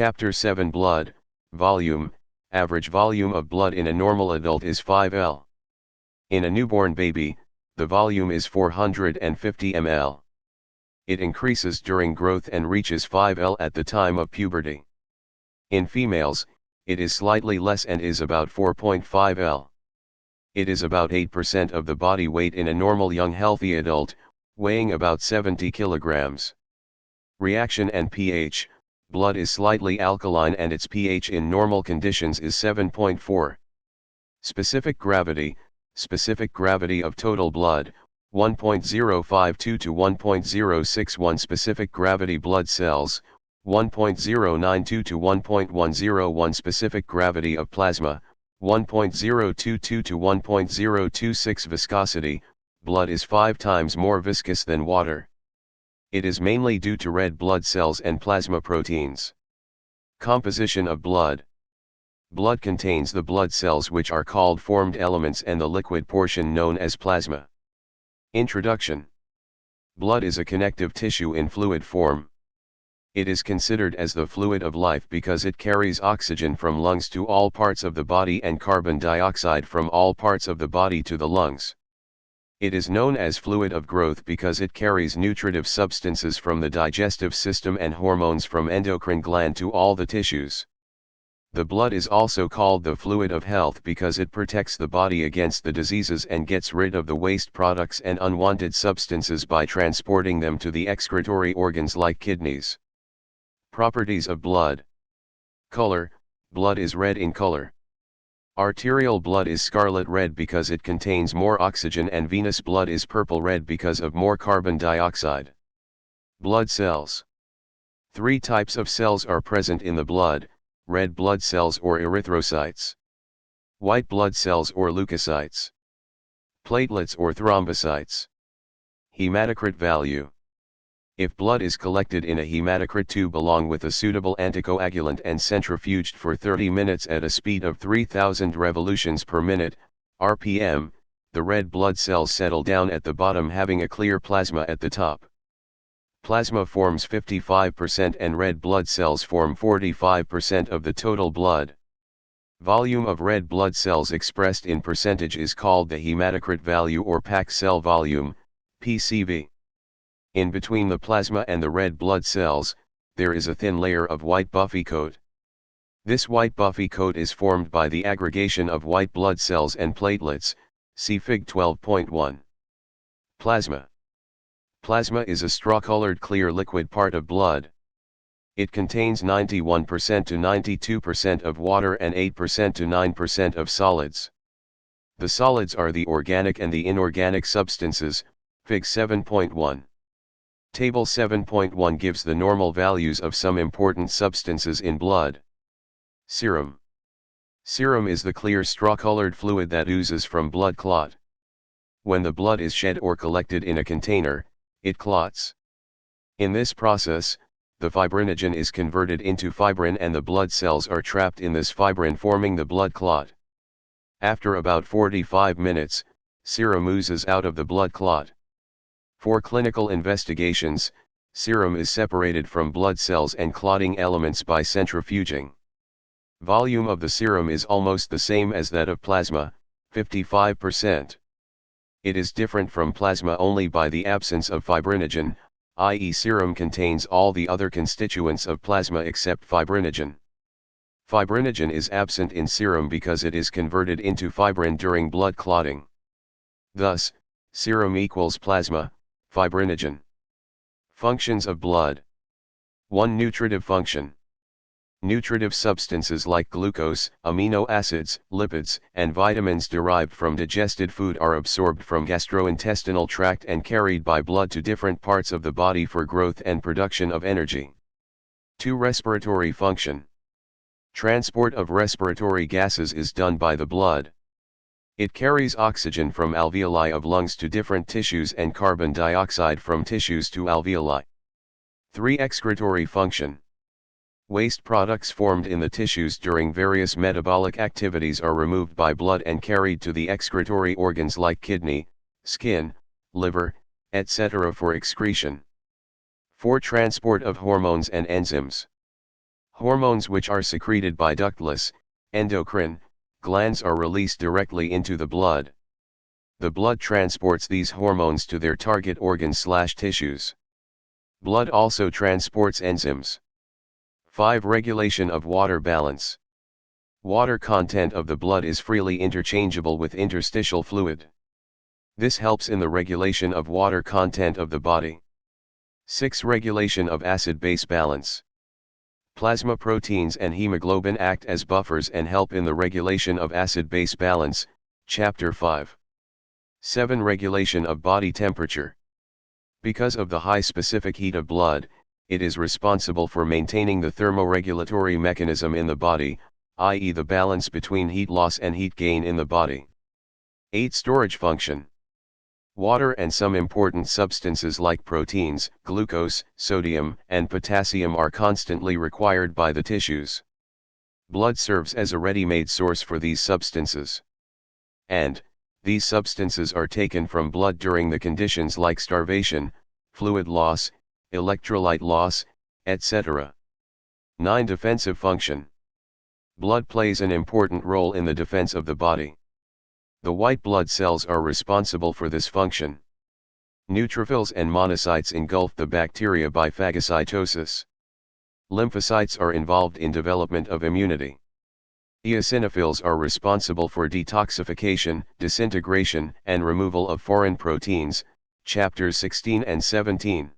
Chapter 7 Blood, Volume. Average volume of blood in a normal adult is 5 L. In a newborn baby, the volume is 450 ml. It increases during growth and reaches 5 L at the time of puberty. In females, it is slightly less and is about 4.5 L. It is about 8% of the body weight in a normal young healthy adult, weighing about 70 kilograms. Reaction and pH. Blood is slightly alkaline and its pH in normal conditions is 7.4. Specific gravity of total blood, 1.052 to 1.061. Specific gravity blood cells, 1.092 to 1.101. Specific gravity of plasma, 1.022 to 1.026. Viscosity, blood is 5 times more viscous than water. It is mainly due to red blood cells and plasma proteins. Composition of blood. Blood contains the blood cells which are called formed elements and the liquid portion known as plasma. Introduction. Blood is a connective tissue in fluid form. It is considered as the fluid of life because it carries oxygen from lungs to all parts of the body and carbon dioxide from all parts of the body to the lungs. It is known as fluid of growth because it carries nutritive substances from the digestive system and hormones from endocrine gland to all the tissues. The blood is also called the fluid of health because it protects the body against the diseases and gets rid of the waste products and unwanted substances by transporting them to the excretory organs like kidneys. Properties of blood. Color, blood is red in color. Arterial blood is scarlet red because it contains more oxygen and venous blood is purple red because of more carbon dioxide. Blood cells. 3 types of cells are present in the blood: red blood cells or erythrocytes, white blood cells or leukocytes, platelets or thrombocytes. Hematocrit value. If blood is collected in a hematocrit tube along with a suitable anticoagulant and centrifuged for 30 minutes at a speed of 3000 revolutions per minute, RPM, the red blood cells settle down at the bottom having a clear plasma at the top. Plasma forms 55% and red blood cells form 45% of the total blood. Volume of red blood cells expressed in percentage is called the hematocrit value or packed cell volume, PCV. In between the plasma and the red blood cells, there is a thin layer of white buffy coat. This white buffy coat is formed by the aggregation of white blood cells and platelets, see Fig 12.1. Plasma. Plasma is a straw-colored clear liquid part of blood. It contains 91% to 92% of water and 8% to 9% of solids. The solids are the organic and the inorganic substances, Fig 7.1. Table 7.1 gives the normal values of some important substances in blood. Serum. Serum is the clear straw-colored fluid that oozes from blood clot. When the blood is shed or collected in a container, it clots. In this process, the fibrinogen is converted into fibrin and the blood cells are trapped in this fibrin forming the blood clot. After about 45 minutes, serum oozes out of the blood clot. For clinical investigations, serum is separated from blood cells and clotting elements by centrifuging. Volume of the serum is almost the same as that of plasma, 55%. It is different from plasma only by the absence of fibrinogen, i.e. serum contains all the other constituents of plasma except fibrinogen. Fibrinogen is absent in serum because it is converted into fibrin during blood clotting. Thus, serum equals plasma, fibrinogen. Functions of blood. 1. Nutritive function. Nutritive substances like glucose, amino acids, lipids, and vitamins derived from digested food are absorbed from gastrointestinal tract and carried by blood to different parts of the body for growth and production of energy. 2. Respiratory function. Transport of respiratory gases is done by the blood. It carries oxygen from alveoli of lungs to different tissues and carbon dioxide from tissues to alveoli. 3. Excretory function. Waste products formed in the tissues during various metabolic activities are removed by blood and carried to the excretory organs like kidney, skin, liver, etc. for excretion. 4. Transport of hormones and enzymes. Hormones which are secreted by ductless, endocrine, glands are released directly into the blood. The blood transports these hormones to their target organs/tissues. Blood also transports enzymes. 5. Regulation of water balance. Water content of the blood is freely interchangeable with interstitial fluid. This helps in the regulation of water content of the body. 6. Regulation of acid-base balance. Plasma proteins and hemoglobin act as buffers and help in the regulation of acid-base balance, Chapter 5. 7. Regulation of body temperature. Because of the high specific heat of blood, it is responsible for maintaining the thermoregulatory mechanism in the body, i.e. the balance between heat loss and heat gain in the body. 8. Storage function. Water and some important substances like proteins, glucose, sodium, and potassium are constantly required by the tissues. Blood serves as a ready-made source for these substances. And these substances are taken from blood during the conditions like starvation, fluid loss, electrolyte loss, etc. 9. Defensive function. Blood plays an important role in the defense of the body. The white blood cells are responsible for this function. Neutrophils and monocytes engulf the bacteria by phagocytosis. Lymphocytes are involved in development of immunity. Eosinophils are responsible for detoxification, disintegration, and removal of foreign proteins, chapters 16 and 17.